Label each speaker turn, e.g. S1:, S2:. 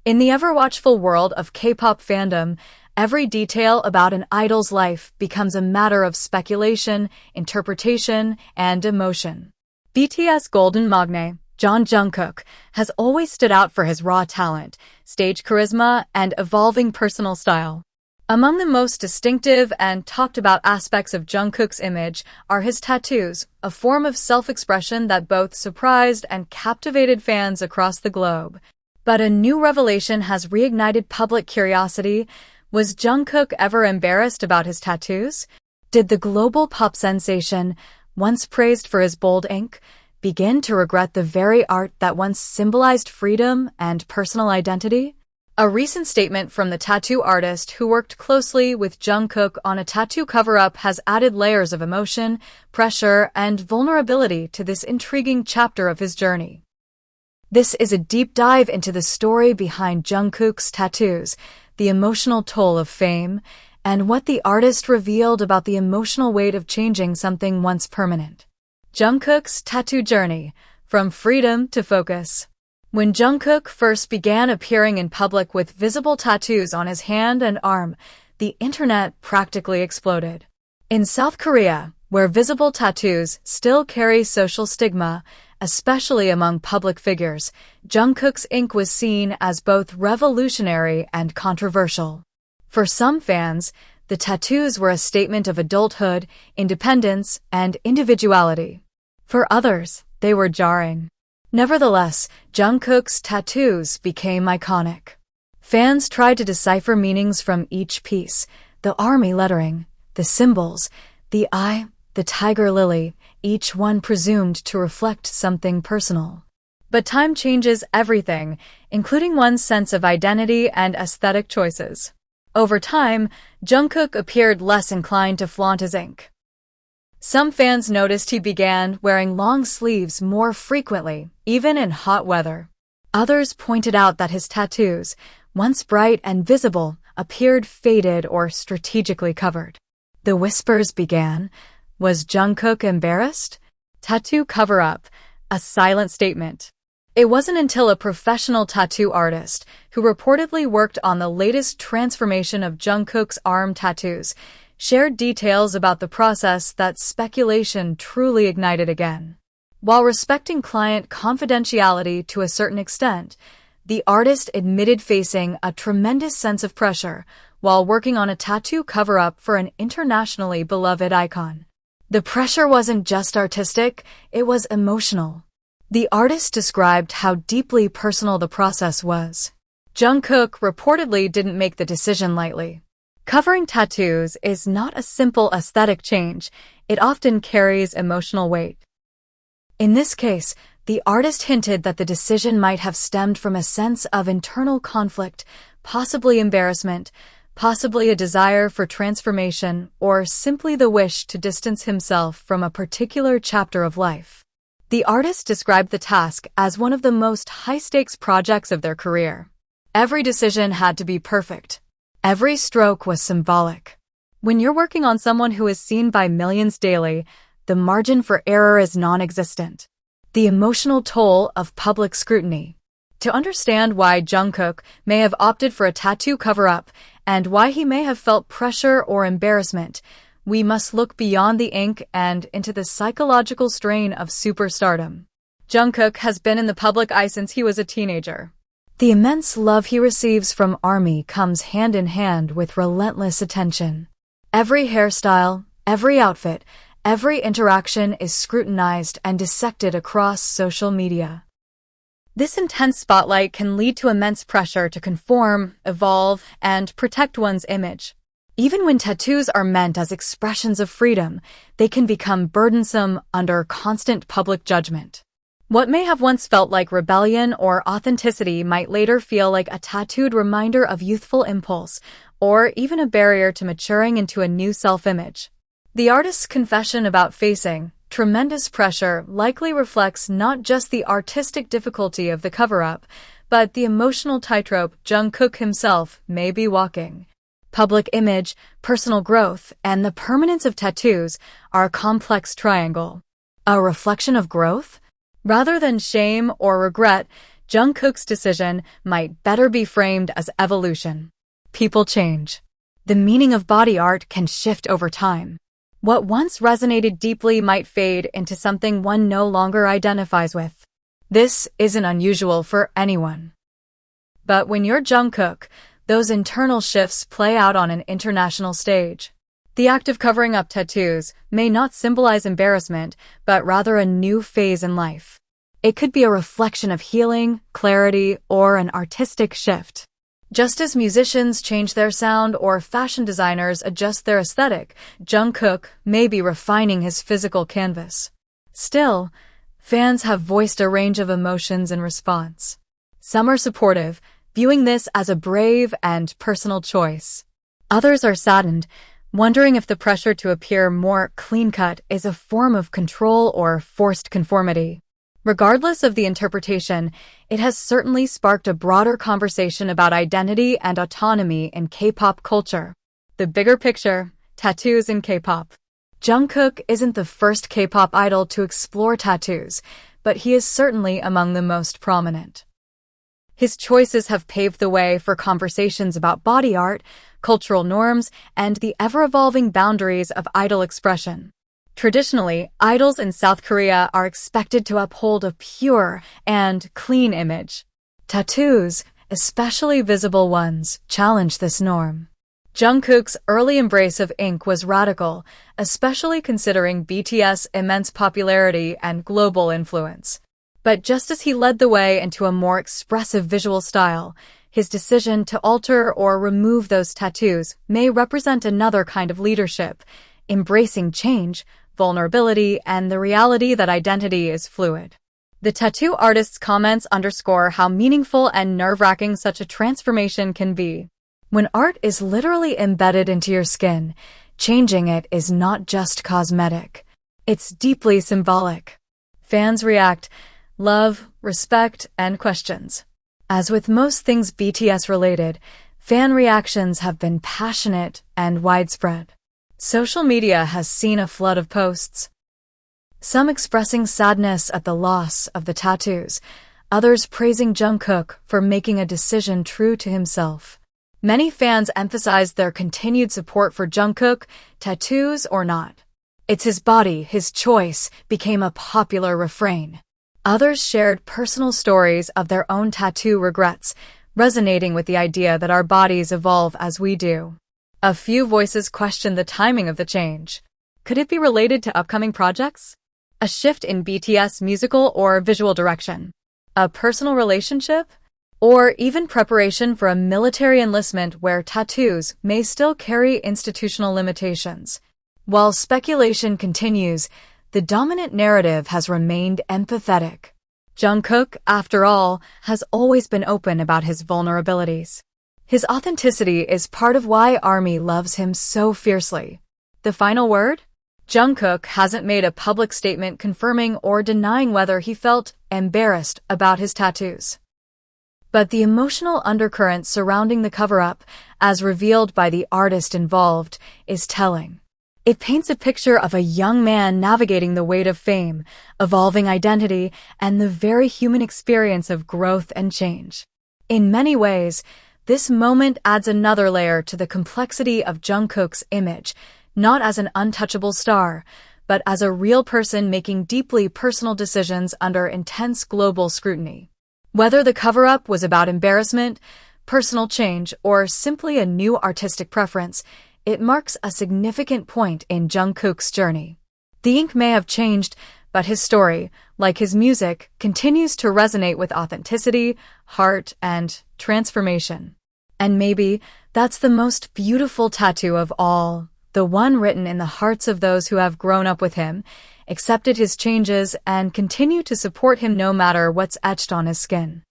S1: In the ever-watchful world of K-pop fandom, every detail about an idol's life becomes a matter of speculation, interpretation, and emotion. BTS Golden Magne, Jungkook, has always stood out for his raw talent, stage charisma, and evolving personal style. Among the most distinctive and talked-about aspects of Jungkook's image are his tattoos, a form of self-expression that both surprised and captivated fans across the globe. But a new revelation has reignited public curiosity. Was Jungkook ever embarrassed about his tattoos? Did the global pop sensation, once praised for his bold ink, begin to regret the very art that once symbolized freedom and personal identity? A recent statement from the tattoo artist who worked closely with Jungkook on a tattoo cover-up has added layers of emotion, pressure, and vulnerability to this intriguing chapter of his journey. This is a deep dive into the story behind Jungkook's tattoos, the emotional toll of fame, and what the artist revealed about the emotional weight of changing something once permanent. Jungkook's tattoo journey, from freedom to focus. When Jungkook first began appearing in public with visible tattoos on his hand and arm, the internet practically exploded. In South Korea, where visible tattoos still carry social stigma, especially among public figures, Jungkook's ink was seen as both revolutionary and controversial. For some fans, the tattoos were a statement of adulthood, independence, and individuality. For others, they were jarring. Nevertheless, Jungkook's tattoos became iconic. Fans tried to decipher meanings from each piece: the army lettering, the symbols, the eye, the tiger lily, each one presumed to reflect something personal. But time changes everything, including one's sense of identity and aesthetic choices. Over time, Jungkook appeared less inclined to flaunt his ink. Some fans noticed he began wearing long sleeves more frequently, even in hot weather. Others pointed out that his tattoos, once bright and visible, appeared faded or strategically covered. The whispers began. Was Jungkook embarrassed? Tattoo cover-up, a silent statement. It wasn't until a professional tattoo artist, who reportedly worked on the latest transformation of Jungkook's arm tattoos, shared details about the process that speculation truly ignited again. While respecting client confidentiality to a certain extent, the artist admitted facing a tremendous sense of pressure while working on a tattoo cover-up for an internationally beloved icon. The pressure wasn't just artistic, it was emotional. The artist described how deeply personal the process was. Jungkook reportedly didn't make the decision lightly. Covering tattoos is not a simple aesthetic change, it often carries emotional weight. In this case, the artist hinted that the decision might have stemmed from a sense of internal conflict, possibly embarrassment, possibly a desire for transformation, or simply the wish to distance himself from a particular chapter of life. The artist described the task as one of the most high-stakes projects of their career. Every decision had to be perfect. Every stroke was symbolic. When you're working on someone who is seen by millions daily, the margin for error is non-existent. The emotional toll of public scrutiny. To understand why Jungkook may have opted for a tattoo cover-up and why he may have felt pressure or embarrassment, we must look beyond the ink and into the psychological strain of superstardom. Jungkook has been in the public eye since he was a teenager. The immense love he receives from ARMY comes hand in hand with relentless attention. Every hairstyle, every outfit, every interaction is scrutinized and dissected across social media. This intense spotlight can lead to immense pressure to conform, evolve, and protect one's image. Even when tattoos are meant as expressions of freedom, they can become burdensome under constant public judgment. What may have once felt like rebellion or authenticity might later feel like a tattooed reminder of youthful impulse, or even a barrier to maturing into a new self-image. The artist's confession about facing tremendous pressure likely reflects not just the artistic difficulty of the cover-up, but the emotional tightrope Jungkook himself may be walking. Public image, personal growth, and the permanence of tattoos are a complex triangle. A reflection of growth? Rather than shame or regret, Jungkook's decision might better be framed as evolution. People change. The meaning of body art can shift over time. What once resonated deeply might fade into something one no longer identifies with. This isn't unusual for anyone. But when you're Jungkook, those internal shifts play out on an international stage. The act of covering up tattoos may not symbolize embarrassment, but rather a new phase in life. It could be a reflection of healing, clarity, or an artistic shift. Just as musicians change their sound or fashion designers adjust their aesthetic, Jungkook may be refining his physical canvas. Still, fans have voiced a range of emotions in response. Some are supportive, viewing this as a brave and personal choice. Others are saddened, wondering if the pressure to appear more clean-cut is a form of control or forced conformity. Regardless of the interpretation, it has certainly sparked a broader conversation about identity and autonomy in K-pop culture. The bigger picture, tattoos in K-pop. Jungkook isn't the first K-pop idol to explore tattoos, but he is certainly among the most prominent. His choices have paved the way for conversations about body art, cultural norms, and the ever-evolving boundaries of idol expression. Traditionally, idols in South Korea are expected to uphold a pure and clean image. Tattoos, especially visible ones, challenge this norm. Jungkook's early embrace of ink was radical, especially considering BTS' immense popularity and global influence. But just as he led the way into a more expressive visual style, his decision to alter or remove those tattoos may represent another kind of leadership, embracing change, vulnerability, and the reality that identity is fluid. The tattoo artist's comments underscore how meaningful and nerve-wracking such a transformation can be. When art is literally embedded into your skin, changing it is not just cosmetic. It's deeply symbolic. Fans react, love, respect, and questions. As with most things BTS-related, fan reactions have been passionate and widespread. Social media has seen a flood of posts, some expressing sadness at the loss of the tattoos, others praising Jungkook for making a decision true to himself. Many fans emphasized their continued support for Jungkook, tattoos or not. "It's his body, his choice," became a popular refrain. Others shared personal stories of their own tattoo regrets, resonating with the idea that our bodies evolve as we do. A few voices questioned the timing of the change. Could it be related to upcoming projects? A shift in BTS musical or visual direction? A personal relationship? Or even preparation for a military enlistment where tattoos may still carry institutional limitations? While speculation continues, the dominant narrative has remained empathetic. Jungkook, after all, has always been open about his vulnerabilities. His authenticity is part of why ARMY loves him so fiercely. The final word? Jungkook hasn't made a public statement confirming or denying whether he felt embarrassed about his tattoos. But the emotional undercurrent surrounding the cover-up, as revealed by the artist involved, is telling. It paints a picture of a young man navigating the weight of fame, evolving identity, and the very human experience of growth and change. In many ways, this moment adds another layer to the complexity of Jungkook's image, not as an untouchable star, but as a real person making deeply personal decisions under intense global scrutiny. Whether the cover-up was about embarrassment, personal change, or simply a new artistic preference, it marks a significant point in Jungkook's journey. The ink may have changed, but his story, like his music, continues to resonate with authenticity, heart, and transformation. And maybe that's the most beautiful tattoo of all, the one written in the hearts of those who have grown up with him, accepted his changes, and continue to support him no matter what's etched on his skin.